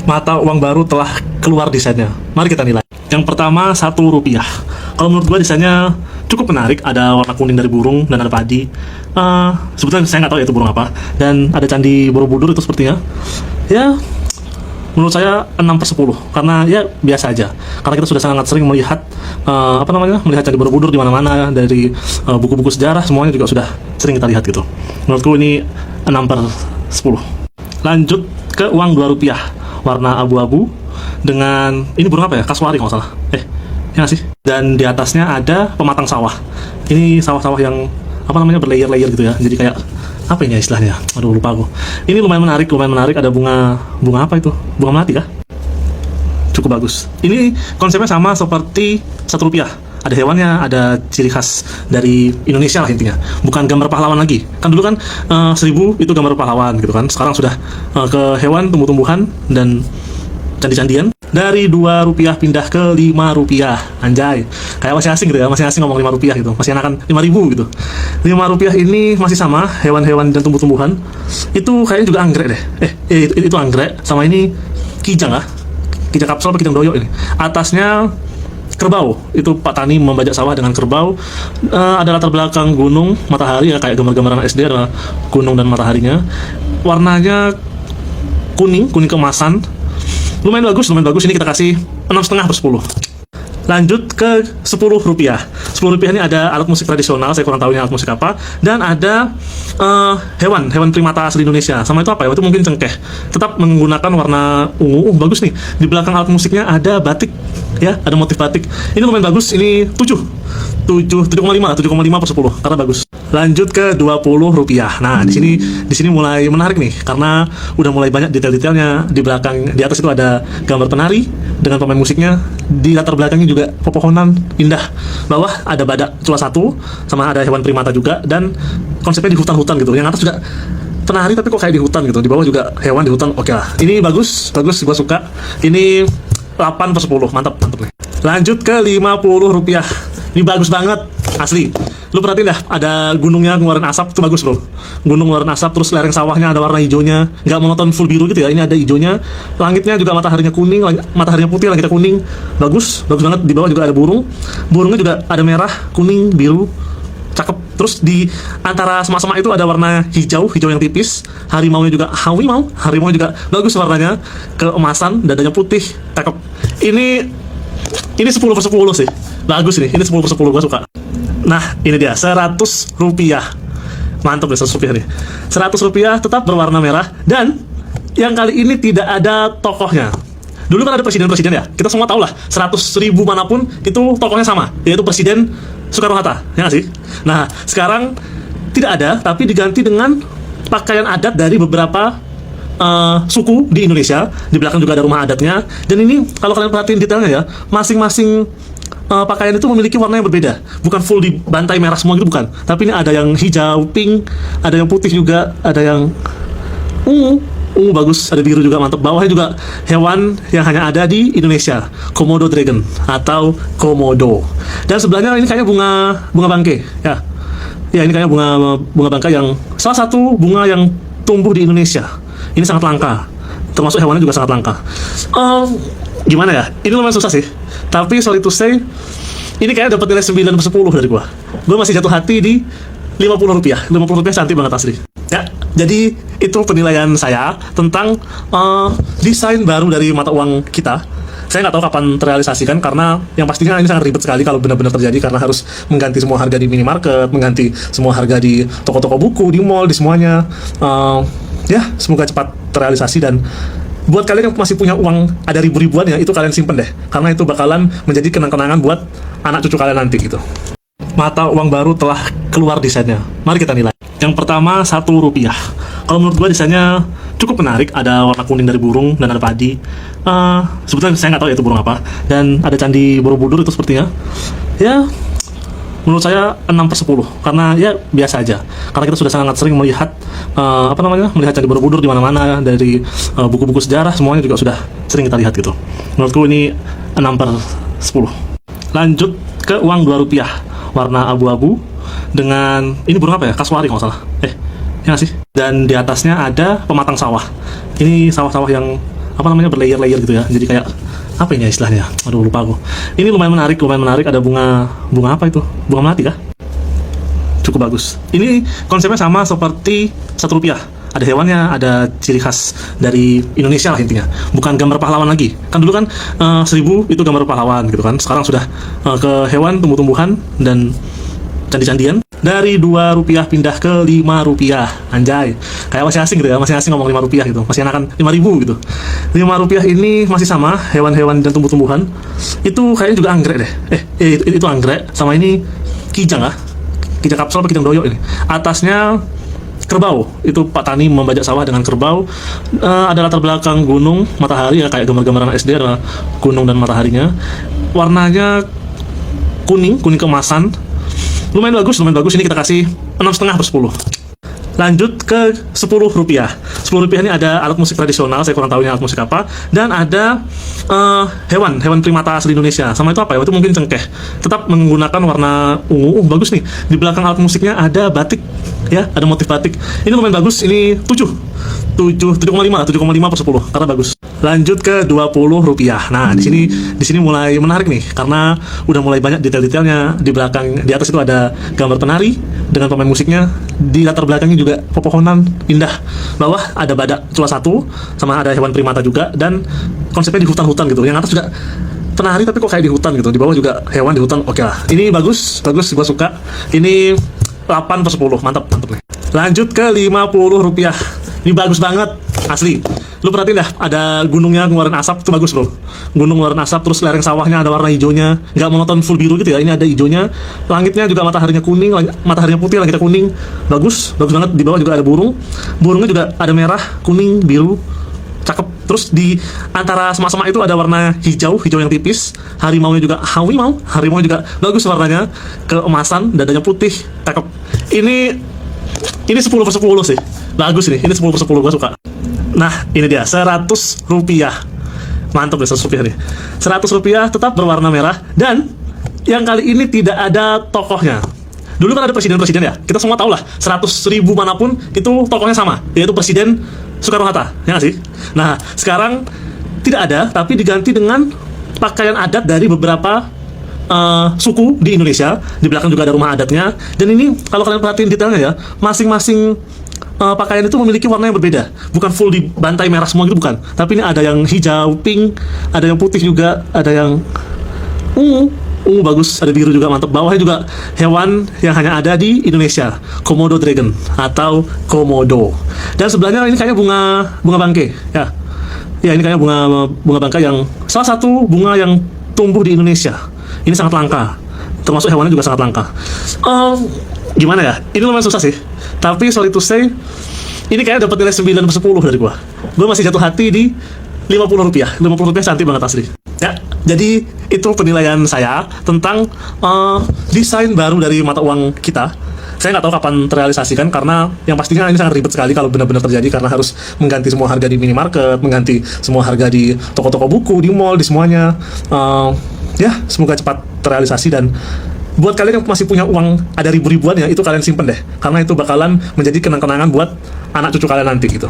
Mata uang baru telah keluar desainnya. Mari kita nilai. Yang pertama, Rp1. Kalau menurut gua desainnya cukup menarik. Ada warna kuning dari burung dan ada padi. Sebetulnya saya nggak tahu ya itu burung apa. Dan ada candi Borobudur itu sepertinya. Ya, menurut saya 6/10 karena ya biasa aja. Karena kita sudah sangat sering melihat melihat candi Borobudur di mana-mana dari buku-buku sejarah, semuanya juga sudah sering kita lihat gitu. Menurutku ini 6/10. Lanjut ke uang Rp2, warna abu-abu dengan ini burung apa ya? Kasuari kalau nggak salah. Ya nggak sih? Dan di atasnya ada pematang sawah. Ini sawah-sawah yang berlayer-layer gitu ya. Jadi kayak apa ini ya istilahnya? Aduh lupa aku. Ini lumayan menarik. Ada bunga apa itu? Bunga melati kah? Cukup bagus. Ini konsepnya sama seperti Rp1. Ada hewannya, ada ciri khas dari Indonesia lah intinya. Bukan gambar pahlawan lagi. Kan dulu kan 1000 itu gambar pahlawan gitu kan. Sekarang sudah ke hewan, tumbuh-tumbuhan dan candi-candian. Dari Rp2 pindah ke Rp5. Anjay. Kayak masih asing gitu ya. Masih asing ngomong Rp5 gitu. Masih enakan 5.000 gitu. Rp5 ini masih sama, hewan-hewan dan tumbuh-tumbuhan. Itu kayaknya juga anggrek deh. Itu anggrek. Sama ini kijang lah. Kijang kapsul atau kijang doyok ini. Atasnya kerbau. Itu Pak Tani membajak sawah dengan kerbau. Ada latar belakang gunung, matahari ya, kayak gambar-gambaran SD ada gunung dan mataharinya. Warnanya kuning keemasan. Lumayan bagus. Ini kita kasih 6,5/10. Lanjut ke Rp10. Rp10 ini ada alat musik tradisional, saya kurang tahu ini alat musik apa. Dan ada hewan primata asli Indonesia. Sama itu apa ya? Itu mungkin cengkeh. Tetap menggunakan warna ungu. Bagus nih. Di belakang alat musiknya ada batik. Ya, ada motif batik. Ini lumayan bagus. Ini 7,5/10 karena bagus. Lanjut ke Rp20. Nah, di sini mulai menarik nih karena udah mulai banyak detail-detailnya. Di atas itu ada gambar penari dengan pemain musiknya. Di latar belakangnya juga pepohonan indah. Bawah ada badak cula 1 sama ada hewan primata juga dan konsepnya di hutan-hutan gitu. Yang atas juga penari tapi kok kayak di hutan gitu. Di bawah juga hewan di hutan. Oke lah. Ini bagus, gua suka. Ini 8/10. Mantap nih. Lanjut ke Rp50. Ini bagus banget, asli. Lu perhatiin dah, ada gunungnya ngeluarin asap, itu bagus bro. Gunung ngeluarin asap, terus lereng sawahnya ada warna hijaunya. Nggak monoton full biru gitu ya, ini ada hijaunya. Langitnya juga mataharinya kuning, mataharinya putih, langitnya kuning. Bagus banget. Di bawah juga ada burung. Burungnya juga ada merah, kuning, biru. Cakep. Terus di antara semak-semak itu ada warna hijau yang tipis. Harimaunya juga harimau juga bagus warnanya, keemasan, dadanya putih, cakep. Ini 10/10 sih. Bagus ini 10/10, gua suka. Nah, ini dia Rp100. Mantap nih Rp100 nih. Rp100 tetap berwarna merah dan yang kali ini tidak ada tokohnya. Dulu kan ada presiden ya. Kita semua tahu lah 100.000 manapun itu tokohnya sama, yaitu Presiden Soekarno-Hatta, ya nggak sih? Nah, sekarang tidak ada, tapi diganti dengan pakaian adat dari beberapa suku di Indonesia. Di belakang juga ada rumah adatnya. Dan ini kalau kalian perhatiin detailnya ya, masing-masing pakaian itu memiliki warna yang berbeda. Bukan full dibantai merah semua gitu, bukan. Tapi ini ada yang hijau, pink, ada yang putih juga, ada yang ungu bagus, ada biru juga, mantap. Bawahnya juga hewan yang hanya ada di Indonesia, Komodo dragon atau komodo. Dan sebelahnya ini kayaknya bunga bangke, ya. Ya, ini kayaknya bunga bangke yang salah satu bunga yang tumbuh di Indonesia. Ini sangat langka. Termasuk hewannya juga sangat langka. Gimana ya? Ini lumayan susah sih. Tapi sorry to say, ini kayaknya dapat nilai 9/10 dari gua. Gua masih jatuh hati di Rp50. Rp50 cantik banget asli. Ya, jadi itu penilaian saya tentang desain baru dari mata uang kita. Saya nggak tahu kapan terrealisasikan karena yang pastinya ini sangat ribet sekali kalau benar-benar terjadi karena harus mengganti semua harga di minimarket, mengganti semua harga di toko-toko buku, di mall, di semuanya. Ya, semoga cepat terrealisasi dan buat kalian yang masih punya uang ada ribu-ribuan ya, itu kalian simpen deh karena itu bakalan menjadi kenang-kenangan buat anak cucu kalian nanti gitu. Mata uang baru telah keluar desainnya. Mari kita nilai. Yang pertama Rp1. Kalau menurut gua desainnya cukup menarik. Ada warna kuning dari burung dan ada padi. Sebetulnya saya nggak tahu ya itu burung apa. Dan ada candi Borobudur itu sepertinya. Ya, menurut saya 6/10 karena ya biasa aja. Karena kita sudah sangat sering melihat melihat candi Borobudur di mana-mana dari buku-buku sejarah, semuanya juga sudah sering kita lihat gitu. Menurutku ini 6/10. Lanjut ke uang Rp2, warna abu-abu dengan ini burung apa ya? Kasuari kalau salah. Ya nggak sih? Dan di atasnya ada pematang sawah. Ini sawah-sawah yang apa namanya, berlayer-layer gitu ya. Jadi kayak apa ini ya istilahnya? Aduh lupa aku. Ini lumayan menarik. Ada bunga apa itu? Bunga melati kah? Cukup bagus. Ini konsepnya sama seperti Rp1. Ada hewannya, ada ciri khas dari Indonesia lah intinya. Bukan gambar pahlawan lagi. Kan dulu kan 1000 itu gambar pahlawan gitu kan. Sekarang sudah ke hewan, tumbuh-tumbuhan, dan candi-candian. Dari Rp2 pindah ke Rp5. Anjay. Kayak masih asing gitu ya. Masih asing ngomong Rp5 gitu. Masih enakan 5.000 gitu. Rp5 ini masih sama, hewan-hewan dan tumbuh-tumbuhan. Itu kayaknya juga anggrek deh. Itu anggrek. Sama ini kijang ah. Kijang kapsul apa kijang doyok ini. Atasnya kerbau, itu Pak Tani membajak sawah dengan kerbau. Ada latar belakang gunung, matahari ya, kayak gambar-gambaran SD ada gunung dan mataharinya. Warnanya kuning keemasan. Lumayan bagus. Ini kita kasih 6,5/10. Lanjut ke Rp10. Rp10 ini ada alat musik tradisional, saya kurang tahu ini alat musik apa, dan ada hewan primata asli Indonesia. Sama itu apa ya? Itu mungkin cengkeh. Tetap menggunakan warna ungu. Bagus nih. Di belakang alat musiknya ada batik, ya, ada motif batik. Ini lumayan bagus. Ini 7,5/10 karena bagus. Lanjut ke Rp20. Nah, di sini mulai menarik nih karena udah mulai banyak detail-detailnya. Di atas itu ada gambar penari dengan pemain musiknya. Di latar belakangnya juga pepohonan indah. Bawah ada badak cula 1 sama ada hewan primata juga, dan konsepnya di hutan-hutan gitu. Yang atas juga penari tapi kok kayak di hutan gitu. Di bawah juga hewan di hutan. Oke lah. Ini bagus, gua suka. Ini 8/10. Mantap nih. Lanjut ke Rp50. Ini bagus banget, asli. Lu perhatiin dah, ada gunungnya ngeluarin asap, itu bagus bro. Gunung ngeluarin asap, terus lereng sawahnya ada warna hijaunya, nggak monoton full biru gitu ya. Ini ada hijaunya, langitnya juga mataharinya kuning, mataharinya putih, langitnya kuning. Bagus banget. Di bawah juga ada burungnya juga ada merah, kuning, biru, cakep. Terus di antara semak-semak itu ada warna hijau yang tipis. Harimaunya juga harimau juga bagus warnanya, keemasan, dadanya putih, cakep. Ini 10/10 sih. Bagus nih, ini 10/10, gue suka. Nah, ini dia, Rp100. Mantap deh, Rp100 nih. Rp100 tetap berwarna merah, dan yang kali ini tidak ada tokohnya. Dulu kan ada presiden-presiden ya, kita semua tahu lah, 100.000 manapun itu tokohnya sama, yaitu Presiden Soekarno-Hatta, ya nggak sih? Nah, sekarang tidak ada, tapi diganti dengan pakaian adat dari beberapa suku di Indonesia. Di belakang juga ada rumah adatnya, dan ini kalau kalian perhatiin detailnya ya, masing-masing pakaian itu memiliki warna yang berbeda. Bukan full dibantai merah semua gitu, bukan. Tapi ini ada yang hijau, pink, ada yang putih juga, ada yang ungu bagus, ada biru juga, mantap. Bawahnya juga hewan yang hanya ada di Indonesia, Komodo dragon atau komodo. Dan sebelahnya ini kayaknya bunga bangke, ya. Ya, ini kayaknya bunga bangke yang salah satu bunga yang tumbuh di Indonesia. Ini sangat langka. Termasuk hewannya juga sangat langka. Gimana ya? Ini lumayan susah sih. Tapi sorry to say, ini kayaknya dapat nilai 9/10 dari gua. Gua masih jatuh hati di Rp50. Rp50 cantik banget asli. Ya, jadi itu penilaian saya tentang desain baru dari mata uang kita. Saya nggak tahu kapan terrealisasikan, karena yang pastinya ini sangat ribet sekali kalau benar-benar terjadi, karena harus mengganti semua harga di minimarket, mengganti semua harga di toko-toko buku, di mall, di semuanya. Ya, semoga cepat terrealisasi, dan buat kalian yang masih punya uang ada ribu-ribuan ya, itu kalian simpen deh, karena itu bakalan menjadi kenang-kenangan buat anak cucu kalian nanti gitu.